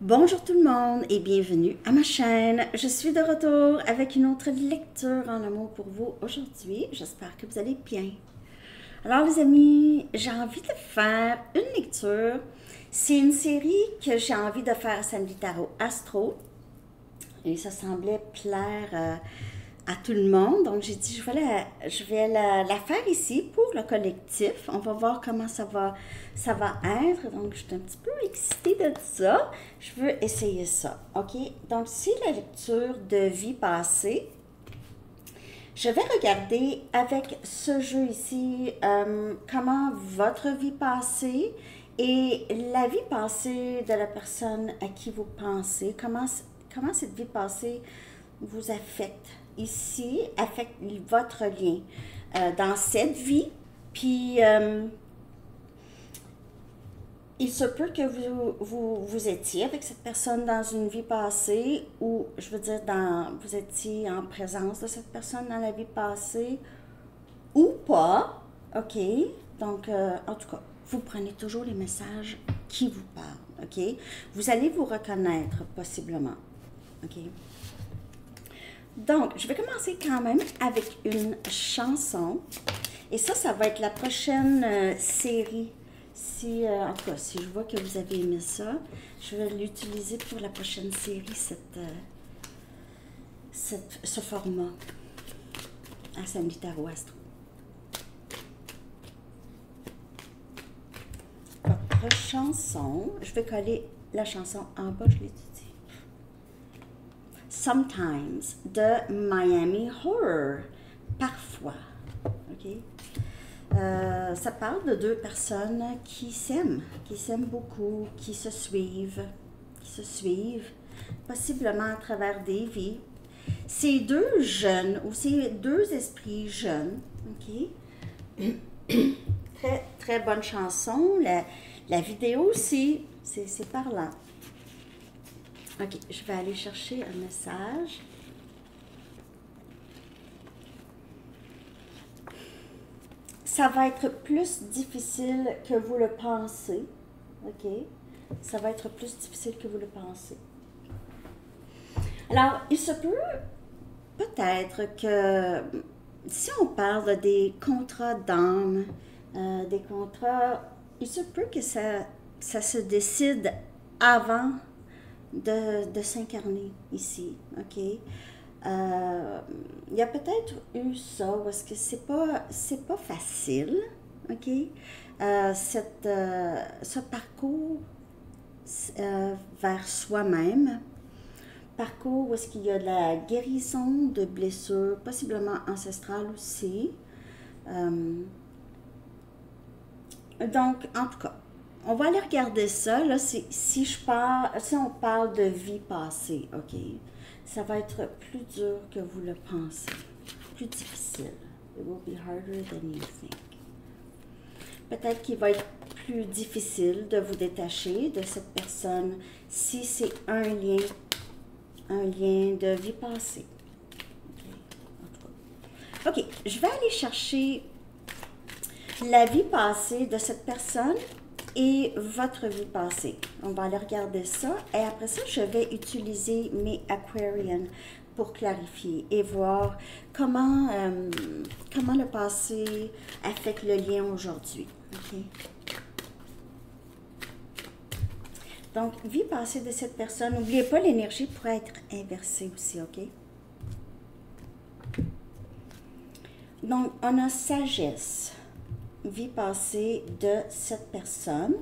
Bonjour tout le monde et bienvenue à ma chaîne. Je suis de retour avec une autre lecture en amour pour vous aujourd'hui. J'espère que vous allez bien. Alors les amis, j'ai envie de faire une lecture. C'est une série que j'ai envie de faire à Samedi Tarot Astro et ça semblait plaire à tout le monde. Donc j'ai dit je vais la faire ici pour le collectif. On va voir comment ça va être. Donc je suis un petit peu excitée de ça. Je veux essayer ça. OK? Donc c'est la lecture de vie passée. Je vais regarder avec ce jeu ici comment votre vie passée et la vie passée de la personne à qui vous pensez, comment cette vie passée vous affecte ici, affecte votre lien dans cette vie. Puis, il se peut que vous étiez avec cette personne dans une vie passée ou, je veux dire, vous étiez en présence de cette personne dans la vie passée ou pas. OK? Donc, en tout cas, vous prenez toujours les messages qui vous parlent. OK? Vous allez vous reconnaître possiblement. OK? Donc, je vais commencer quand même avec une chanson. Et ça va être la prochaine série. Si, en tout cas, si je vois que vous avez aimé ça, je vais l'utiliser pour la prochaine série, ce format à Samedi Tarot Astro. Votre chanson, je vais coller la chanson en bas, je l'ai dit. Sometimes de Miami Horror. Parfois. OK? Ça parle de deux personnes qui s'aiment beaucoup, qui se suivent, possiblement à travers des vies. C'est deux jeunes, ou c'est deux esprits jeunes, OK? Très, très bonne chanson. La vidéo aussi, c'est parlant. OK, je vais aller chercher un message. Ça va être plus difficile que vous le pensez. OK? Ça va être plus difficile que vous le pensez. Alors, il se peut peut-être que si on parle des contrats d'âme, des contrats, il se peut que ça se décide avant de s'incarner ici. OK? Il y a peut-être eu ça, parce que c'est pas facile, OK? Ce parcours vers soi-même, parcours où est-ce qu'il y a de la guérison de blessures, possiblement ancestrales aussi. Donc, en tout cas, on va aller regarder ça. Là, si on parle de vie passée, OK? Ça va être plus dur que vous le pensez, plus difficile. It will be harder than you think. Peut-être qu'il va être plus difficile de vous détacher de cette personne si c'est un lien de vie passée. OK, je vais aller chercher la vie passée de cette personne et votre vie passée. On va aller regarder ça et après ça, je vais utiliser mes Aquarian pour clarifier et voir comment le passé affecte le lien aujourd'hui. Okay? Donc, vie passée de cette personne. N'oubliez pas, l'énergie pourrait être inversée aussi, OK? Donc, on a sagesse. Vie passée de cette personne.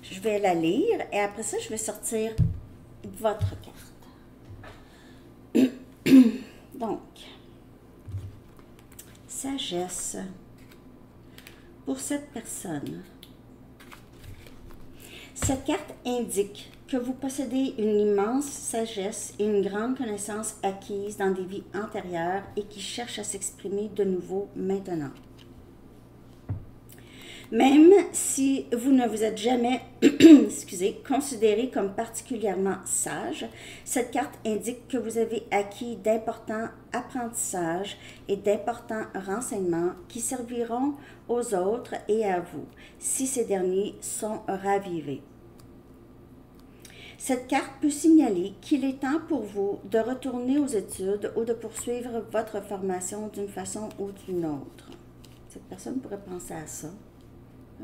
Je vais la lire et après ça, je vais sortir votre carte. Donc, sagesse pour cette personne. Cette carte indique que vous possédez une immense sagesse et une grande connaissance acquise dans des vies antérieures et qui cherche à s'exprimer de nouveau maintenant. Même si vous ne vous êtes jamais considéré comme particulièrement sage, cette carte indique que vous avez acquis d'importants apprentissages et d'importants renseignements qui serviront aux autres et à vous, si ces derniers sont ravivés. Cette carte peut signaler qu'il est temps pour vous de retourner aux études ou de poursuivre votre formation d'une façon ou d'une autre. Cette personne pourrait penser à ça,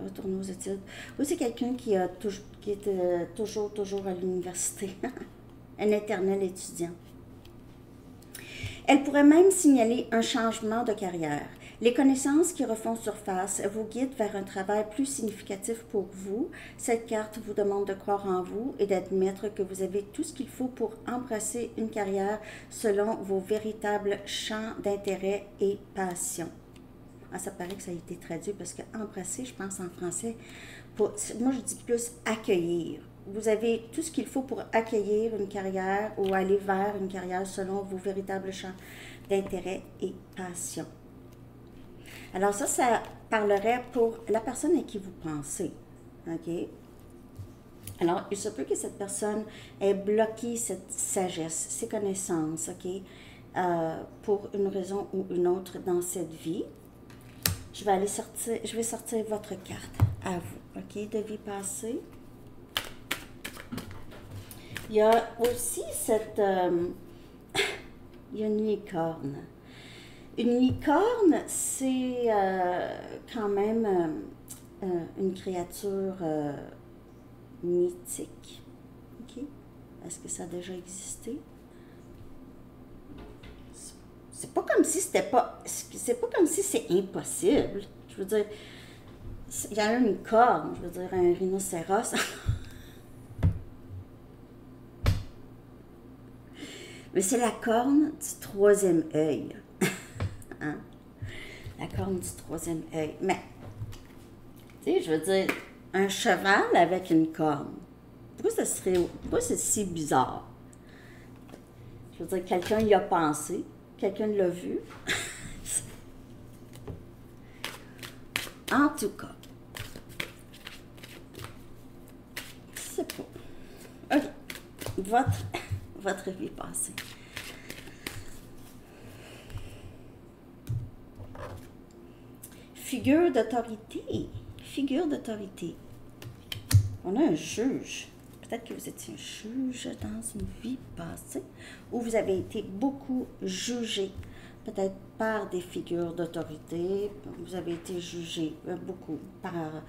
retourner aux études. Ou c'est quelqu'un qui est toujours à l'université, un éternel étudiant. Elle pourrait même signaler un changement de carrière. Les connaissances qui refont surface vous guident vers un travail plus significatif pour vous. Cette carte vous demande de croire en vous et d'admettre que vous avez tout ce qu'il faut pour embrasser une carrière selon vos véritables champs d'intérêt et passion. Ah, ça paraît que ça a été traduit parce que embrasser, je pense en français, moi je dis plus accueillir. Vous avez tout ce qu'il faut pour accueillir une carrière ou aller vers une carrière selon vos véritables champs d'intérêt et passion. Alors ça parlerait pour la personne à qui vous pensez. OK? Alors, il se peut que cette personne ait bloqué cette sagesse, ces connaissances, OK? Pour une raison ou une autre dans cette vie. Je vais sortir votre carte à vous, OK? De vie passée. Il y a aussi il y a une licorne. Une licorne, c'est quand même une créature mythique. OK? Est-ce que ça a déjà existé? C'est pas comme si c'est pas comme si c'est impossible. Je veux dire, il y a une corne, je veux dire, un rhinocéros. Mais c'est la corne du troisième œil. Hein? La corne du troisième œil. Mais, tu sais, je veux dire, un cheval avec une corne. Pourquoi c'est si bizarre? Je veux dire, quelqu'un y a pensé, quelqu'un l'a vu. En tout cas, je sais pas. OK. Votre vie passée. Figure d'autorité. Figure d'autorité. On a un juge. Peut-être que vous étiez un juge dans une vie passée ou vous avez été beaucoup jugé, peut-être par des figures d'autorité. Vous avez été jugé beaucoup par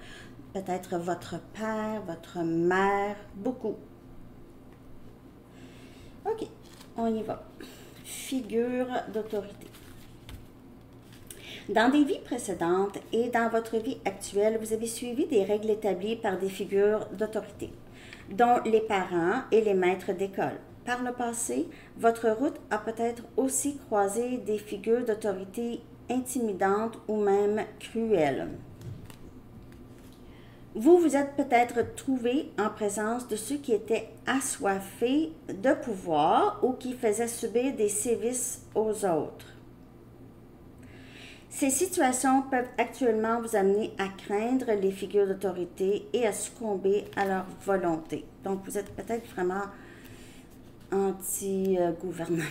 peut-être votre père, votre mère, beaucoup. OK, on y va. Figure d'autorité. Dans des vies précédentes et dans votre vie actuelle, vous avez suivi des règles établies par des figures d'autorité, dont les parents et les maîtres d'école. Par le passé, votre route a peut-être aussi croisé des figures d'autorité intimidantes ou même cruelles. Vous vous êtes peut-être trouvé en présence de ceux qui étaient assoiffés de pouvoir ou qui faisaient subir des sévices aux autres. Ces situations peuvent actuellement vous amener à craindre les figures d'autorité et à succomber à leur volonté. Donc, vous êtes peut-être vraiment anti-gouvernement.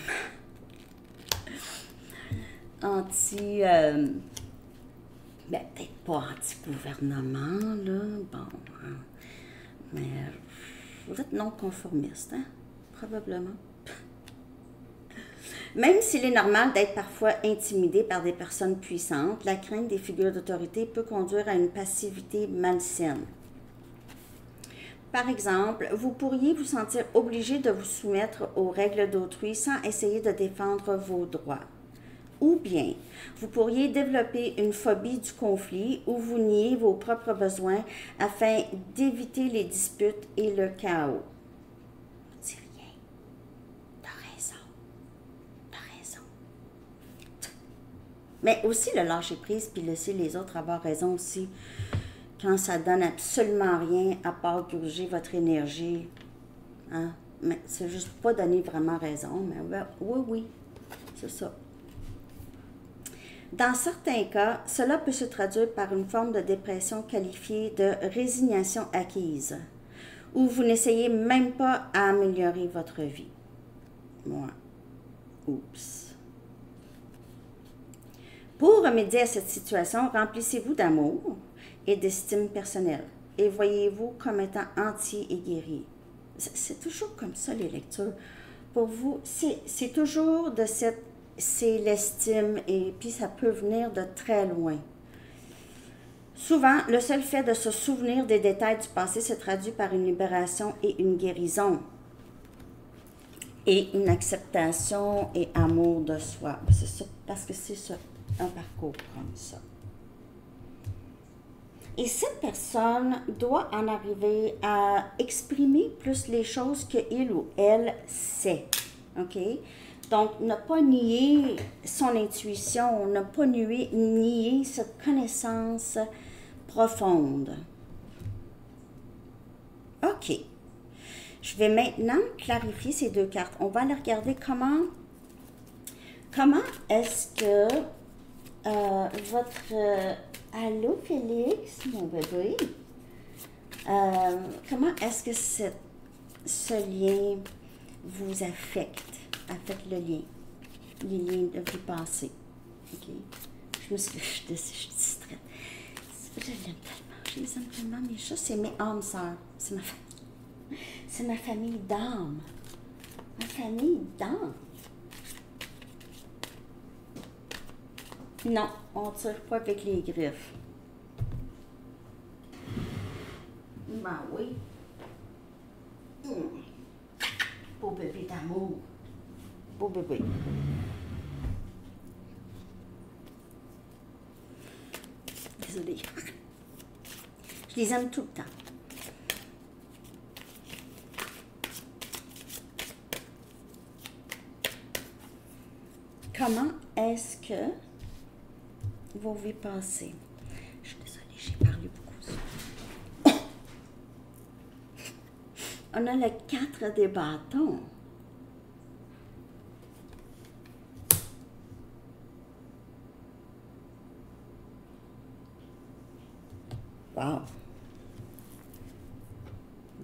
Peut-être pas anti-gouvernement, là. Bon, hein. Mais vous êtes non-conformiste, hein? Probablement. Même s'il est normal d'être parfois intimidé par des personnes puissantes, la crainte des figures d'autorité peut conduire à une passivité malsaine. Par exemple, vous pourriez vous sentir obligé de vous soumettre aux règles d'autrui sans essayer de défendre vos droits. Ou bien, vous pourriez développer une phobie du conflit ou vous nier vos propres besoins afin d'éviter les disputes et le chaos. Mais aussi le lâcher-prise puis laisser les autres avoir raison aussi. Quand ça donne absolument rien à part gruger votre énergie. Hein? Mais c'est juste pas donner vraiment raison. Mais oui, c'est ça. Dans certains cas, cela peut se traduire par une forme de dépression qualifiée de résignation acquise, où vous n'essayez même pas à améliorer votre vie. Moi. Oups. Pour remédier à cette situation, remplissez-vous d'amour et d'estime personnelle et voyez-vous comme étant entier et guéri. C'est toujours comme ça, les lectures. Pour vous, c'est toujours de cette... C'est l'estime, et puis ça peut venir de très loin. Souvent, le seul fait de se souvenir des détails du passé se traduit par une libération et une guérison. Et une acceptation et amour de soi. C'est ça, parce que c'est ça, un parcours comme ça. Et cette personne doit en arriver à exprimer plus les choses qu'il ou elle sait. OK? Donc, ne pas nier son intuition, ne pas nier cette connaissance profonde. OK. Je vais maintenant clarifier ces deux cartes. On va aller regarder comment est-ce que votre... allô, Félix, mon bébé. Comment est-ce que ce lien vous affecte le lien, les liens de vie passée? OK. Je suis distraite. Je l'aime tellement. Je les aime tellement. Mes chats, c'est mes âmes sœurs. C'est ma famille. C'est ma famille d'âmes. Ma famille d'âmes. Non, on ne tire pas avec les griffes. Ben oui. Beau bébé d'amour. Beau bébé. Désolée. Je les aime tout le temps. Comment est-ce que vos vies passées? Je suis désolée, j'ai parlé beaucoup. On a le 4 des bâtons. Wow.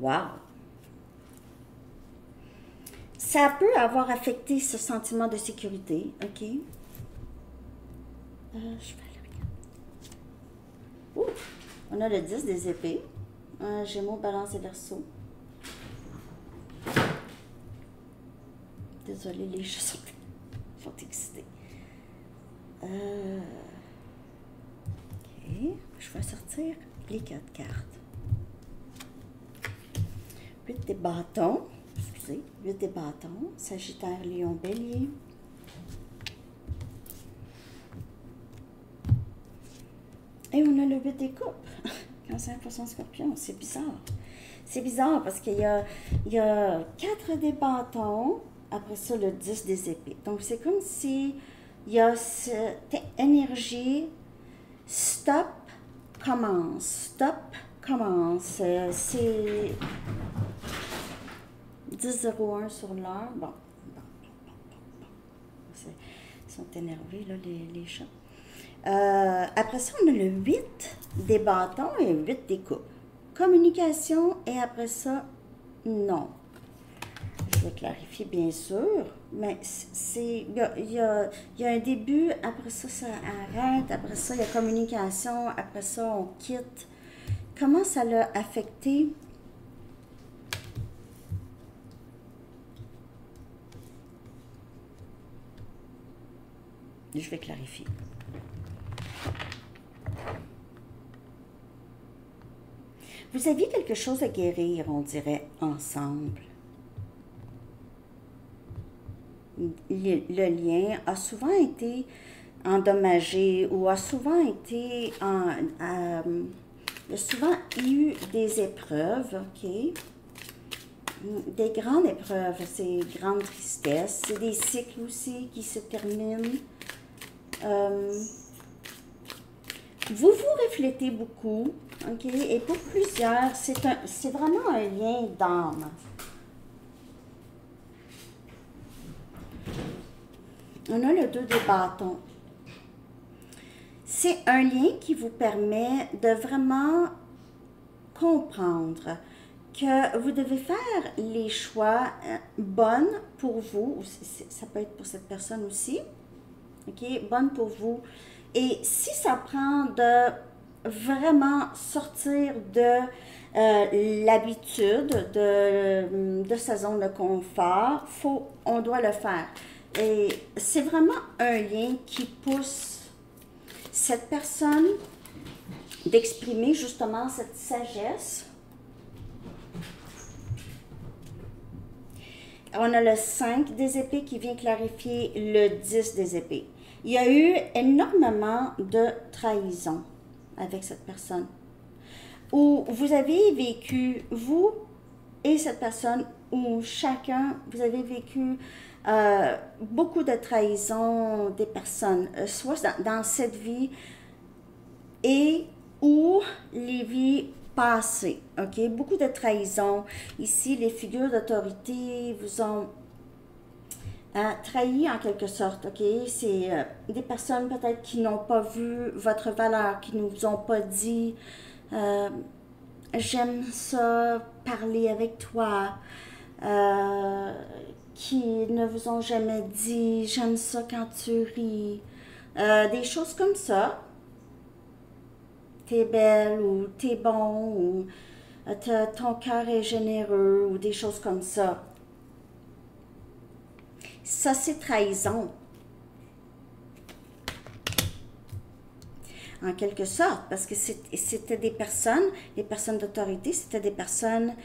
Wow. Ça peut avoir affecté ce sentiment de sécurité, OK? Je vais aller regarder. Ouh, on a le 10 des épées. Gémeaux, Balance et Verseau. Désolée, les chats sont excités. OK. Je vais sortir les 4 cartes. 8 des bâtons. Excusez, 8 des bâtons. Sagittaire, Lion, Bélier. Et on a le 8 des coupes. Cancer, Poisson, Scorpion. C'est bizarre. C'est bizarre parce qu'il y a 4 des bâtons. Après ça, le 10 des épées. Donc, c'est comme si il y a cette énergie. Stop, commence. Stop, commence. C'est 10-01 sur l'heure. Bon. Ils sont énervés, là, les chats. Après ça, on a le 8 des bâtons et le 8 des coupes. Communication et après ça, non. Je vais clarifier, bien sûr, mais il y a un début, après ça, ça arrête, après ça, il y a communication, après ça, on quitte. Comment ça l'a affecté? Je vais clarifier. Vous aviez quelque chose à guérir, on dirait, ensemble. Le lien a souvent été endommagé ou a souvent été il y a souvent eu des épreuves, OK? Des grandes épreuves, c'est grandes tristesses, c'est des cycles aussi qui se terminent. Vous reflétez beaucoup, OK? Et pour plusieurs, c'est vraiment un lien d'âme. On a le 2 des bâtons. C'est un lien qui vous permet de vraiment comprendre que vous devez faire les choix bonnes pour vous. Ça peut être pour cette personne aussi. OK? Bonnes pour vous. Et si ça prend de vraiment sortir de l'habitude de sa zone de confort, on doit le faire. Et c'est vraiment un lien qui pousse cette personne d'exprimer justement cette sagesse. On a le 5 des épées qui vient clarifier le 10 des épées. Il y a eu énormément de trahison avec cette personne. Où vous avez vécu, vous et cette personne, où chacun, vous avez vécu beaucoup de trahison des personnes, soit dans cette vie et ou les vies passées, ok? Beaucoup de trahison. Ici, les figures d'autorité vous ont trahi en quelque sorte, ok? C'est des personnes peut-être qui n'ont pas vu votre valeur, qui ne vous ont pas dit j'aime ça, parler avec toi, qui ne vous ont jamais dit j'aime ça quand tu ris, des choses comme ça. T'es belle ou t'es bon ou ton cœur est généreux ou des choses comme ça. Ça, c'est trahison. En quelque sorte, parce que c'était des personnes, les personnes d'autorité, c'était des personnes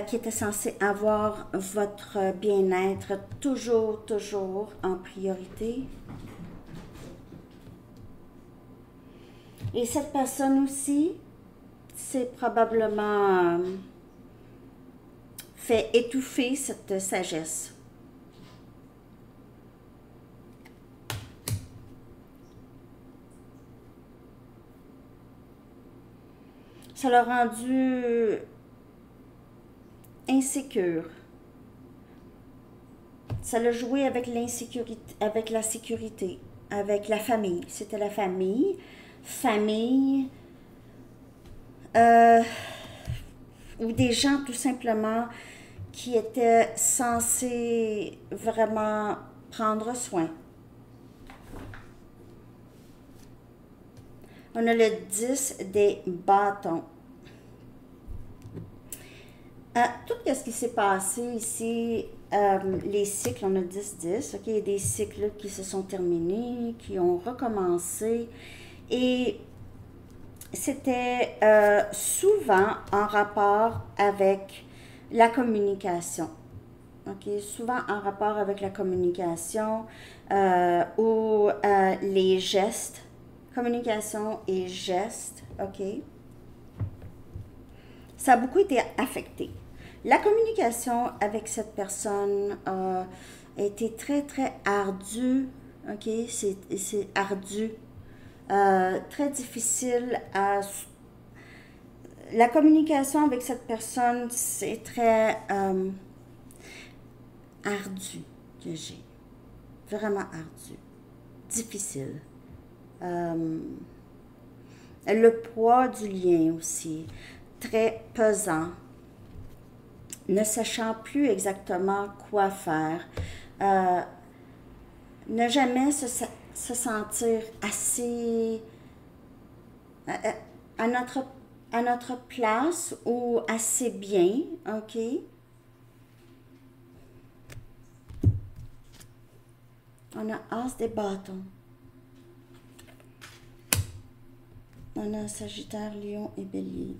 qui étaient censées avoir votre bien-être toujours, toujours en priorité. Et cette personne aussi, c'est probablement fait étouffer cette sagesse. Ça l'a rendu insécure. Ça l'a joué avec l'insécurité, avec la sécurité, avec la famille. C'était la famille. Ou des gens tout simplement qui étaient censés vraiment prendre soin. On a le 10 des bâtons. Tout ce qui s'est passé ici, les cycles, on a 10-10, il y a des cycles qui se sont terminés, qui ont recommencé, et c'était souvent en rapport avec la communication. Souvent en rapport avec la communication ou les gestes. Communication et gestes, ça a beaucoup été affecté. La communication avec cette personne a été très, très ardue, c'est ardu, très difficile à... La communication avec cette personne, c'est très ardu que j'ai, vraiment ardu, difficile. Le poids du lien aussi, très pesant, ne sachant plus exactement quoi faire, ne jamais se sentir assez à notre place ou assez bien, On a As des bâtons. On a Sagittaire, Lion et Bélier.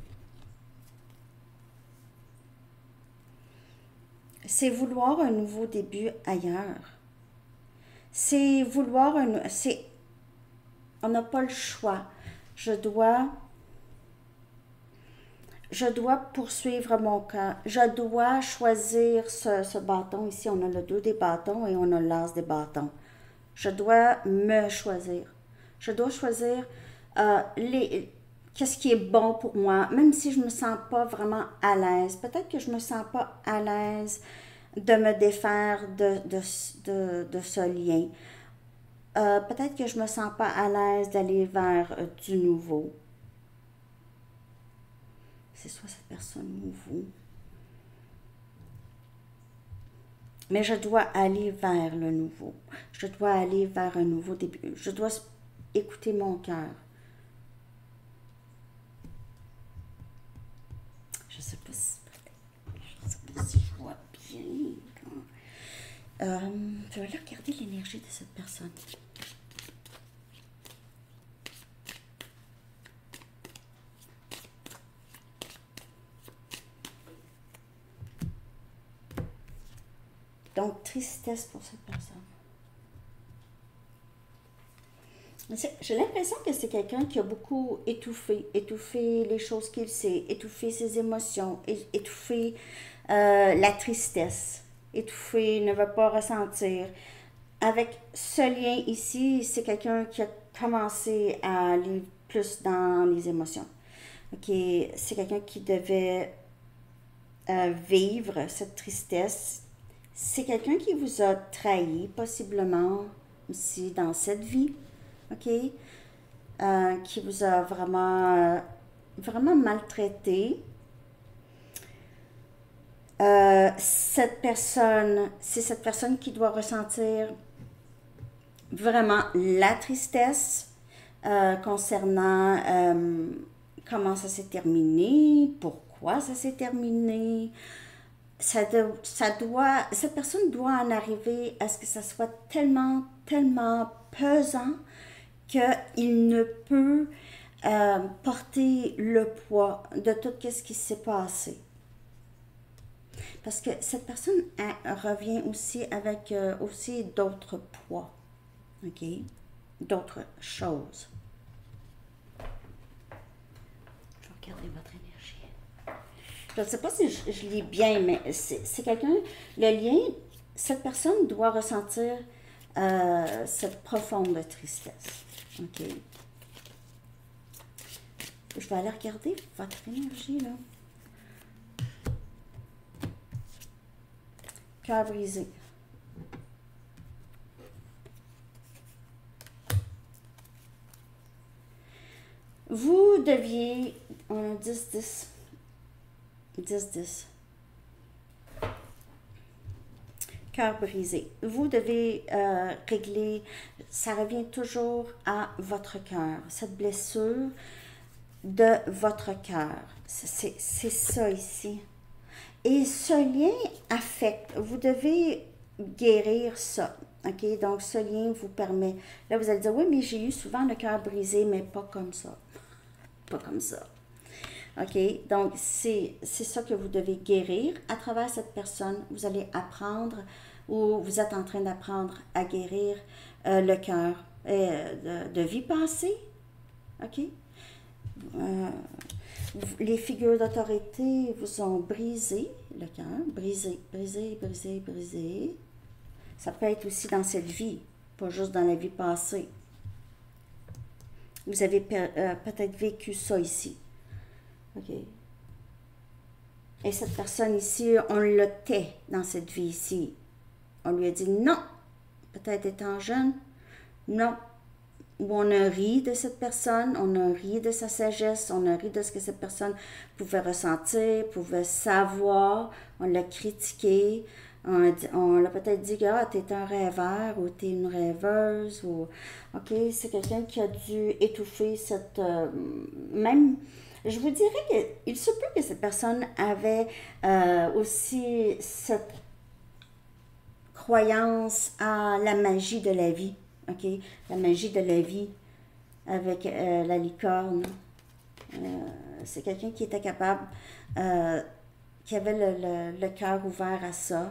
C'est vouloir un nouveau début ailleurs. C'est vouloir on n'a pas le choix. Je dois poursuivre mon cœur. Je dois choisir ce bâton. Ici, on a le 2 des bâtons et on a l'As des bâtons. Je dois me choisir. Je dois choisir qu'est-ce qui est bon pour moi, même si je ne me sens pas vraiment à l'aise. Peut-être que je ne me sens pas à l'aise de me défaire de ce lien. Peut-être que je ne me sens pas à l'aise d'aller vers du nouveau. C'est soit cette personne ou vous. Mais je dois aller vers le nouveau. Je dois aller vers un nouveau début. Je dois écouter mon cœur. Je vais aller regarder l'énergie de cette personne. Donc, tristesse pour cette personne. J'ai l'impression que c'est quelqu'un qui a beaucoup étouffé les choses qu'il sait, étouffé ses émotions, étouffé la tristesse, étouffé, ne veut pas ressentir. Avec ce lien ici, c'est quelqu'un qui a commencé à aller plus dans les émotions. Okay? C'est quelqu'un qui devait vivre cette tristesse. C'est quelqu'un qui vous a trahi, possiblement aussi dans cette vie, ok? Qui vous a vraiment maltraité. Cette personne, c'est cette personne qui doit ressentir vraiment la tristesse concernant comment ça s'est terminé, pourquoi ça s'est terminé. Cette personne doit en arriver à ce que ça soit tellement pesant qu'il ne peut porter le poids de tout ce qui s'est passé. Parce que cette personne revient aussi avec aussi d'autres poids, ok? D'autres choses. Je vais regarder votre énergie. Je ne sais pas si je lis bien, mais c'est quelqu'un, le lien, cette personne doit ressentir cette profonde tristesse. OK? Je vais aller regarder votre énergie, là. Cœur brisé. Vous deviez, on a 10-10. 10-10. Cœur brisé. Vous devez régler, ça revient toujours à votre cœur, cette blessure de votre cœur. C'est ça ici. Et ce lien affecte, vous devez guérir ça. OK? Donc, ce lien vous permet, là, vous allez dire, oui, mais j'ai eu souvent le cœur brisé, mais pas comme ça. Pas comme ça. OK? Donc, c'est ça que vous devez guérir. À travers cette personne, vous allez apprendre ou vous êtes en train d'apprendre à guérir le cœur de vie passée. OK? Les figures d'autorité vous ont brisé le cœur. Brisé. Ça peut être aussi dans cette vie, pas juste dans la vie passée. Vous avez peut-être vécu ça ici. OK. Et cette personne ici, on le tait dans cette vie ici. On lui a dit non. Peut-être étant jeune, non. Ou on a ri de cette personne, on a ri de sa sagesse, on a ri de ce que cette personne pouvait ressentir, pouvait savoir, on l'a critiqué, on l'a peut-être dit que ah, t'es un rêveur ou t'es une rêveuse, ou ok, c'est quelqu'un qui a dû étouffer cette même. Je vous dirais qu'il se peut que cette personne avait aussi cette croyance à la magie de la vie. OK? La magie de la vie avec la licorne. C'est quelqu'un qui était capable, qui avait le cœur ouvert à ça.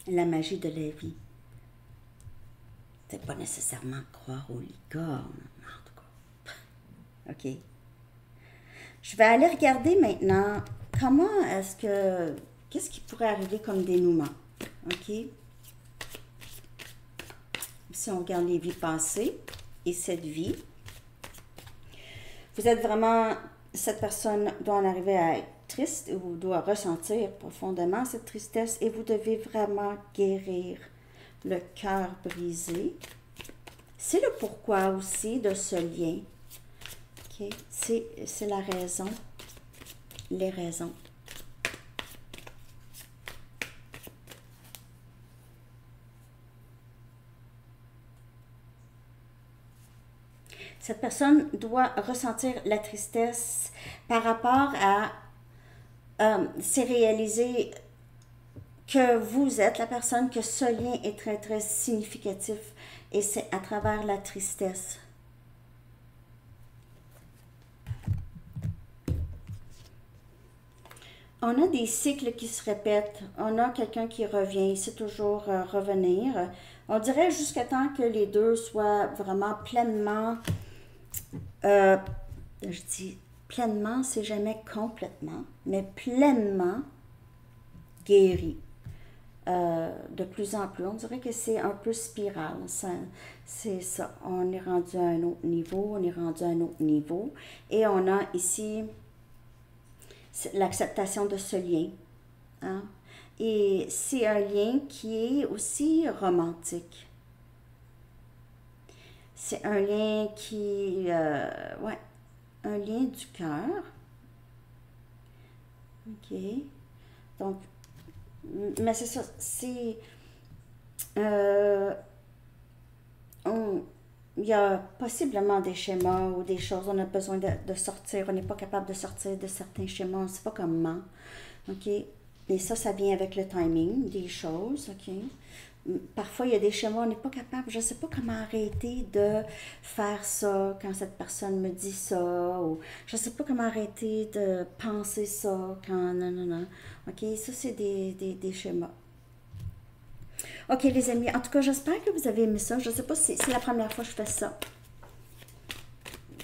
La magie de la vie. C'est pas nécessairement croire aux licornes, en tout cas. OK? Je vais aller regarder maintenant comment est-ce que... Qu'est-ce qui pourrait arriver comme dénouement? OK? Si on regarde les vies passées et cette vie, vous êtes vraiment, cette personne doit en arriver à être triste ou doit ressentir profondément cette tristesse et vous devez vraiment guérir le cœur brisé. C'est le pourquoi aussi de ce lien. Okay? C'est la raison, les raisons. Cette personne doit ressentir la tristesse par rapport à c'est réalisé que vous êtes, la personne, que ce lien est très, très significatif. Et c'est à travers la tristesse. On a des cycles qui se répètent. On a quelqu'un qui revient. C'est toujours revenir. On dirait jusqu'à temps que les deux soient vraiment pleinement... je dis pleinement, c'est jamais complètement, mais pleinement guéris. De plus en plus. On dirait que c'est un peu spirale. C'est ça. On est rendu à un autre niveau, on est rendu à un autre niveau. Et on a ici l'acceptation de ce lien. Hein? Et c'est un lien qui est aussi romantique. C'est un lien qui... ouais, un lien du cœur. OK. Donc, mais c'est ça, c'est... il y a possiblement des schémas ou des choses, on a besoin de sortir, on n'est pas capable de sortir de certains schémas, on ne sait pas comment, ok? Et ça vient avec le timing des choses, ok? Parfois, il y a des schémas, on n'est pas capable, je ne sais pas comment arrêter de faire ça quand cette personne me dit ça, ou je ne sais pas comment arrêter de penser ça quand... Non, non, non. OK, ça, c'est des schémas. OK, les amis, en tout cas, j'espère que vous avez aimé ça. Je ne sais pas si c'est la première fois que je fais ça.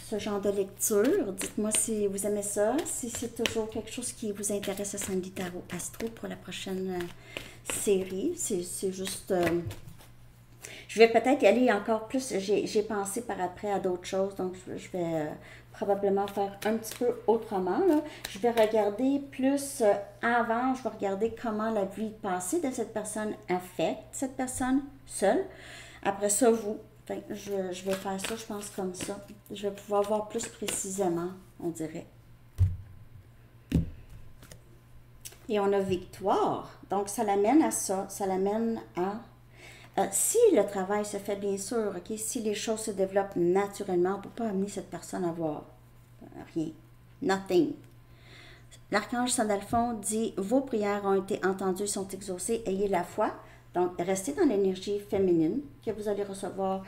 Ce genre de lecture. Dites-moi si vous aimez ça, si c'est toujours quelque chose qui vous intéresse à Sandy Tarot Astro pour la prochaine série. C'est juste... je vais peut-être y aller encore plus. J'ai pensé par après à d'autres choses, donc je vais probablement faire un petit peu autrement. Là. Je vais regarder plus avant, je vais regarder comment la vie passée de cette personne affecte cette personne seule. Après ça, vous. Enfin, je vais faire ça, je pense, comme ça. Je vais pouvoir voir plus précisément, on dirait. Et on a victoire. Donc, ça l'amène à ça. Ça l'amène à... si le travail se fait, bien sûr, ok, si les choses se développent naturellement, on ne peut pas amener cette personne à voir rien. Nothing. L'archange Sandalphon dit « Vos prières ont été entendues, sont exaucées, ayez la foi ». Donc, restez dans l'énergie féminine que vous allez recevoir.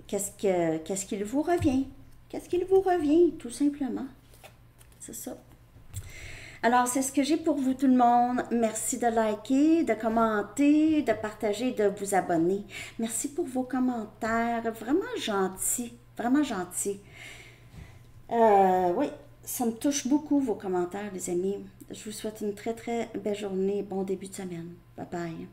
Qu'est-ce qu'il vous revient? Qu'est-ce qu'il vous revient, tout simplement? C'est ça. Alors, c'est ce que j'ai pour vous tout le monde. Merci de liker, de commenter, de partager, de vous abonner. Merci pour vos commentaires. Vraiment gentils. Vraiment gentils. Oui, ça me touche beaucoup vos commentaires, les amis. Je vous souhaite une très, très belle journée. Bon début de semaine. Bye bye.